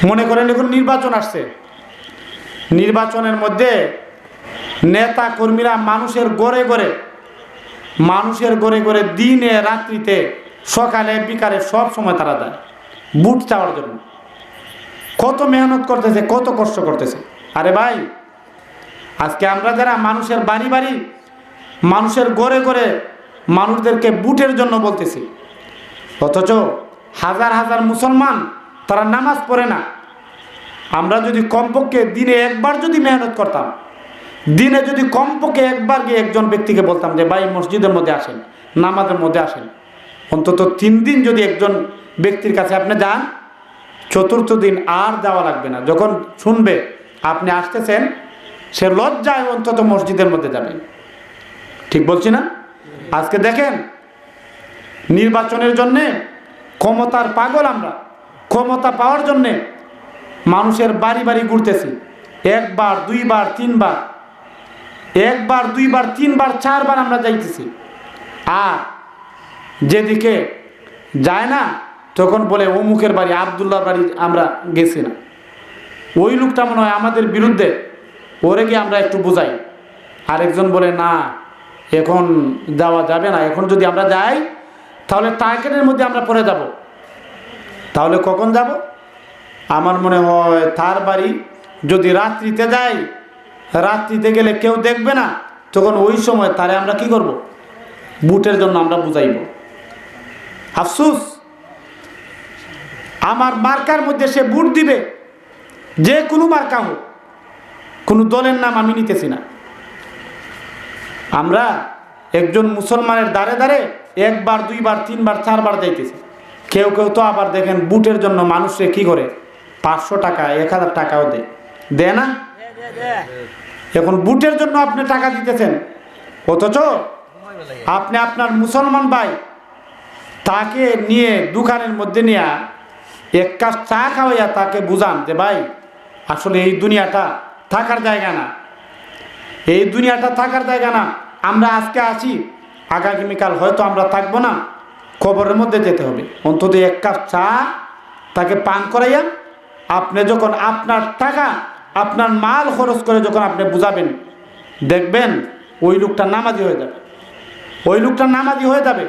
মনে করেন এখন নির্বাচন আসছে, নির্বাচনের মধ্যে নেতা কর্মীরা মানুষের ঘরে ঘরে দিনে রাত্রিতে সকালে বিকালে সব সময় তারা যায় ভোট চাওয়ার জন্য। কত মেহনত করতেছে, কত কষ্ট করতেছে। আরে ভাই, আজকে আমরা যারা মানুষের বাড়ি বাড়ি মানুষের ঘরে ঘরে মানুষদেরকে ভোটের জন্য বলতেছি, অথচ হাজার হাজার মুসলমান তারা নামাজ পড়ে না। আমরা যদি কমপক্ষে দিনে একবার যদি মেহনত করতাম, দিনে যদি কমপক্ষে একবার গিয়ে একজন ব্যক্তিকে বলতাম যে ভাই মসজিদের মধ্যে আসেন, নামাজের মধ্যে আসেন, অন্তত 3 দিন যদি একজন ব্যক্তির কাছে আপনি যান, চতুর্থ দিন আর যাওয়া লাগবে না। যখন শুনবে আপনি আসতেছেন, সে লজ্জায় অন্তত মসজিদের মধ্যে যাবে। ঠিক বলছি না? আজকে দেখেন, নির্বাচনের জন্যে ক্ষমতার পাগল আমরা, ক্ষমতা পাওয়ার জন্যে মানুষের বাড়ি বাড়ি ঘুরতেছি। একবার দুইবার তিনবার, একবার দুইবার তিনবার 4 বার আমরা যাইতেছি। আর যেদিকে যায় না তখন বলে অমুকের বাড়ি, আবদুল্লাহর বাড়ি আমরা গেছি না, ওই লোকটা মনে হয় আমাদের বিরুদ্ধে, ওরে গিয়ে আমরা একটু বুঝাই। আরেকজন বলে না, এখন যাওয়া যাবে না, এখন যদি আমরা যাই তাহলে টার্গেটের মধ্যে আমরা পড়ে যাব। তাহলে কখন যাব? আমার মনে হয় তার বাড়ি যদি রাত্রিতে যাই, রাত্রিতে গেলে কেউ দেখবে না, তখন ওই সময় তারে আমরা কি করব? ভোটের জন্য আমরা বুঝাইব। আফসোস, আমার মার্কার মধ্যে সে ভোট দিবে, যে কোনো মার্কা হোক, কোনো দলের নাম আমি নিতেছি না। আমরা একজন মুসলমানের দ্বারে দ্বারে একবার দুইবার তিনবার 4 বার যাইতেছি। কেউ কেউ তো আবার দেখেন ভোটের জন্য মানুষে কি করে 500 টাকা 1000 টাকাও দেয় না। এখন ভোটের জন্য আপনি টাকা দিতেছেন, অথচ আপনি আপনার মুসলমান ভাই তাকে নিয়ে দোকানের মধ্যে নিয়ে 1 কাপ চা খাওয়াইয়া তাকে বুঝান যে ভাই আসলে এই দুনিয়াটা থাকার জায়গা না, এই দুনিয়াটা থাকার জায়গা না। আমরা আজকে আছি, আগামীকাল হয়তো আমরা থাকবো না, কবরের মধ্যে যেতে হবে। অন্তত 1 কাপ চা তাকে পান করাইয়া আপনি যখন আপনার টাকা আপনার মাল খরচ করে যখন আপনি বুঝাবেন, দেখবেন ওই লোকটা নামাজি হয়ে যাবে, ওই লোকটা নামাজি হয়ে যাবে।